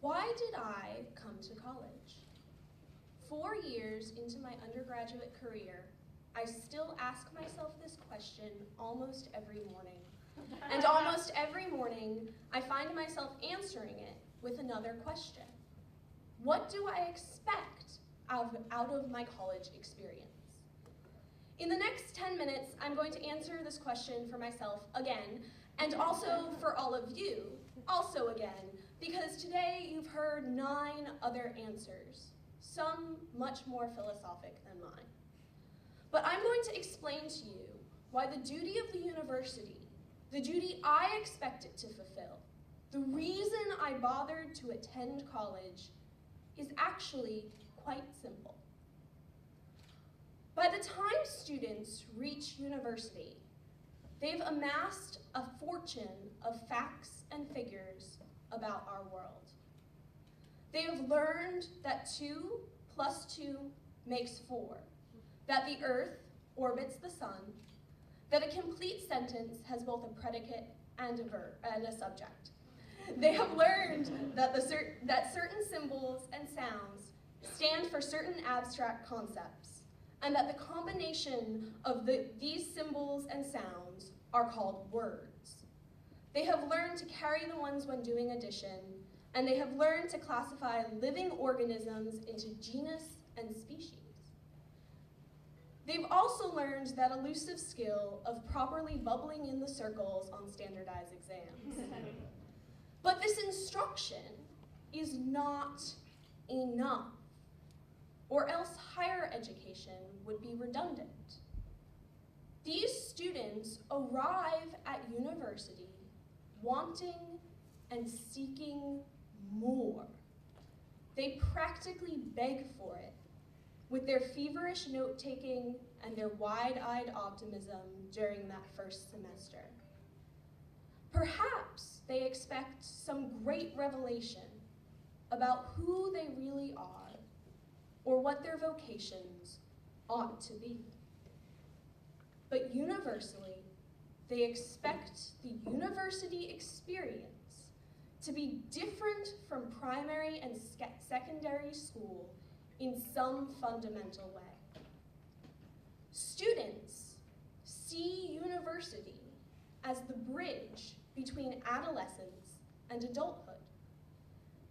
Why did I come to college? 4 years into my undergraduate career, I still ask myself this question almost every morning. And almost every morning, I find myself answering it with another question. What do I expect out of my college experience? In the next 10 minutes, I'm going to answer this question for myself again, and also for all of you, also again, because today you've heard 9 other answers, some much more philosophic than mine. But I'm going to explain to you why the duty of the university, the duty I expect it to fulfill, the reason I bothered to attend college is actually quite simple. By the time students reach university, they've amassed a fortune of facts and figures about our world. They have learned that 2 + 2 makes 4, that the Earth orbits the sun, that a complete sentence has both a predicate and a verb and a subject. They have learned that certain symbols and sounds stand for certain abstract concepts, and that the combination of these symbols and sounds are called words. They have learned to carry the ones when doing addition, and they have learned to classify living organisms into genus and species. They've also learned that elusive skill of properly bubbling in the circles on standardized exams. But this instruction is not enough, or else higher education would be redundant. These students arrive at university wanting and seeking more. They practically beg for it with their feverish note-taking and their wide-eyed optimism during that first semester. Perhaps they expect some great revelation about who they really are or what their vocations ought to be. But universally, they expect the university experience to be different from primary and secondary school in some fundamental way. Students see university as the bridge between adolescence and adulthood.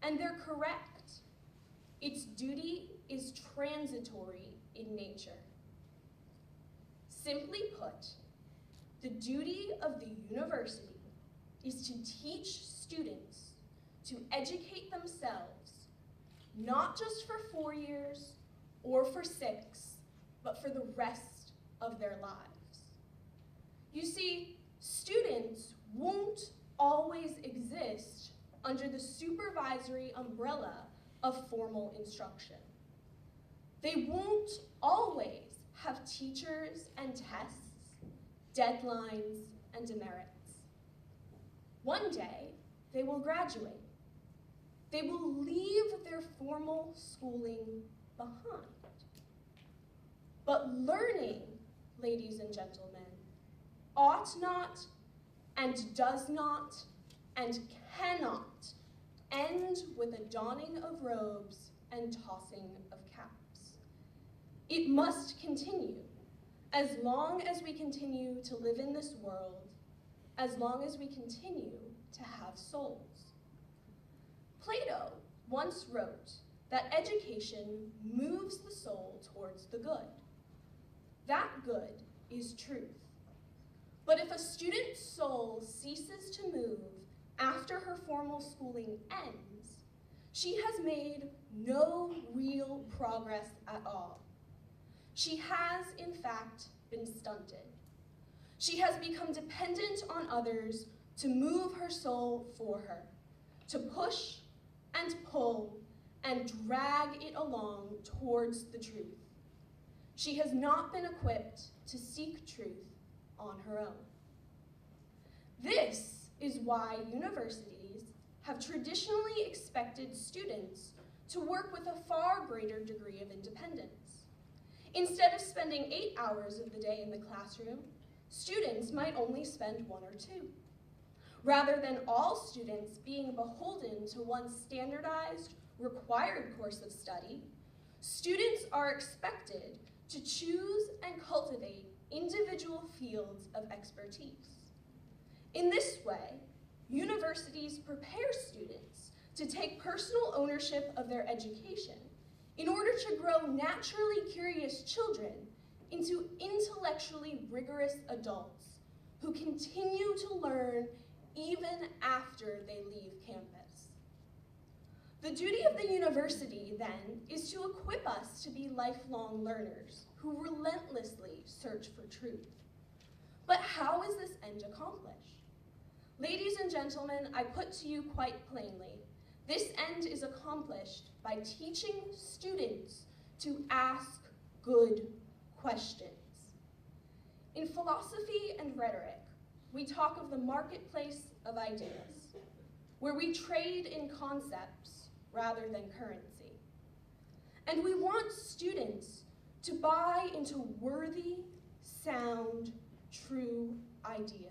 And they're correct. Its duty is transitory in nature. Simply put, the duty of the university is to teach students to educate themselves, not just for 4 years or for 6, but for the rest of their lives. You see, students won't always exist under the supervisory umbrella of formal instruction. They won't always have teachers and tests, deadlines and demerits. One day, they will graduate. They will leave their formal schooling behind. But learning, ladies and gentlemen, ought not and does not and cannot end with a donning of robes and tossing of caps. It must continue as long as we continue to live in this world, as long as we continue to have souls. Plato once wrote that education moves the soul towards the good. That good is truth. But if a student's soul ceases to move after her formal schooling ends, she has made no real progress at all. She has, in fact, been stunted. She has become dependent on others to move her soul for her, to push and pull and drag it along towards the truth. She has not been equipped to seek truth on her own. This is why universities have traditionally expected students to work with a far greater degree of independence. Instead of spending 8 hours of the day in the classroom, students might only spend 1 or 2. Rather than all students being beholden to one standardized, required course of study, students are expected to choose and cultivate individual fields of expertise. In this way, universities prepare students to take personal ownership of their education in order to grow naturally curious children into intellectually rigorous adults who continue to learn even after they leave campus. The duty of the university, then, is to equip us to be lifelong learners who relentlessly search for truth. But how is this end accomplished? Ladies and gentlemen, I put to you quite plainly, this end is accomplished by teaching students to ask good questions. In philosophy and rhetoric, we talk of the marketplace of ideas, where we trade in concepts rather than currency. And we want students to buy into worthy, sound, true ideas.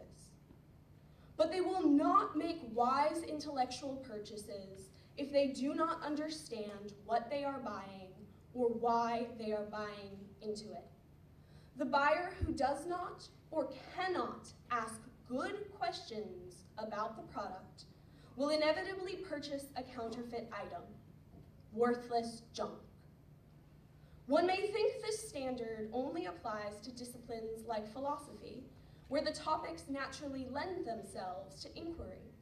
But they will not make wise intellectual purchases if they do not understand what they are buying or why they are buying into it. The buyer who does not or cannot ask good questions about the product will inevitably purchase a counterfeit item, worthless junk. One may think this standard only applies to disciplines like philosophy, where the topics naturally lend themselves to inquiry.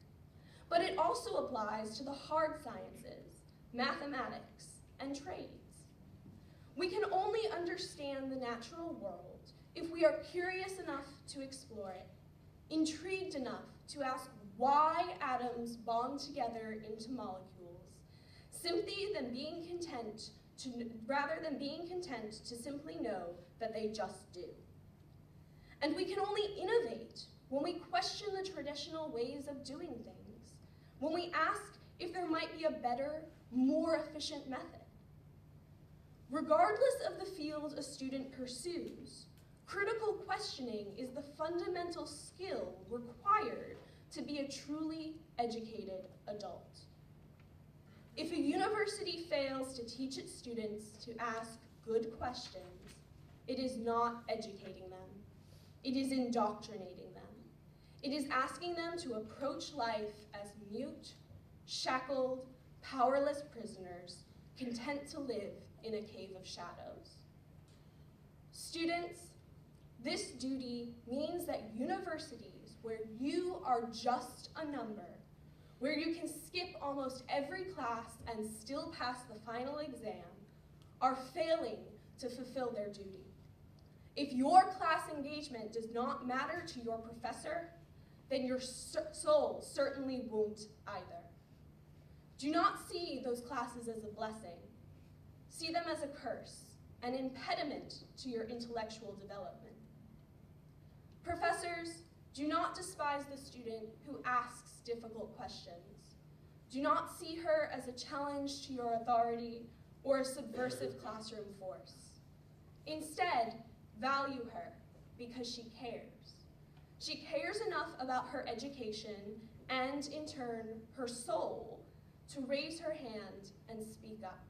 But it also applies to the hard sciences, mathematics, and trades. We can only understand the natural world if we are curious enough to explore it, intrigued enough to ask why atoms bond together into molecules, rather than being content to simply know that they just do. And we can only innovate when we question the traditional ways of doing things, when we ask if there might be a better, more efficient method. Regardless of the field a student pursues, critical questioning is the fundamental skill required to be a truly educated adult. If a university fails to teach its students to ask good questions, it is not educating them. It is indoctrinating them. It is asking them to approach life as mute, shackled, powerless prisoners, content to live in a cave of shadows. Students, this duty means that universities where you are just a number, where you can skip almost every class and still pass the final exam, are failing to fulfill their duty. If your class engagement does not matter to your professor, then your soul certainly won't either. Do not see those classes as a blessing. See them as a curse, an impediment to your intellectual development. Professors, do not despise the student who asks difficult questions. Do not see her as a challenge to your authority or a subversive classroom force. Instead, value her because she cares. She cares enough about her education and, in turn, her soul to raise her hand and speak up.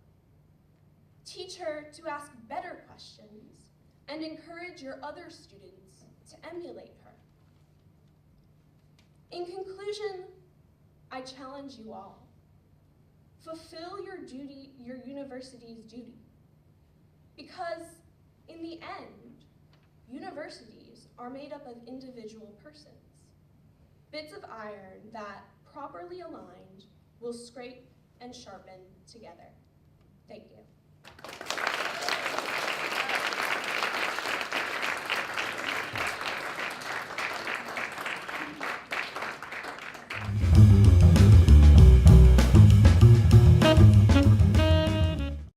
Teach her to ask better questions and encourage your other students to emulate her. In conclusion, I challenge you all. Fulfill your duty, your university's duty, because in the end, universities are made up of individual persons. Bits of iron that, properly aligned, will scrape and sharpen together. Thank you.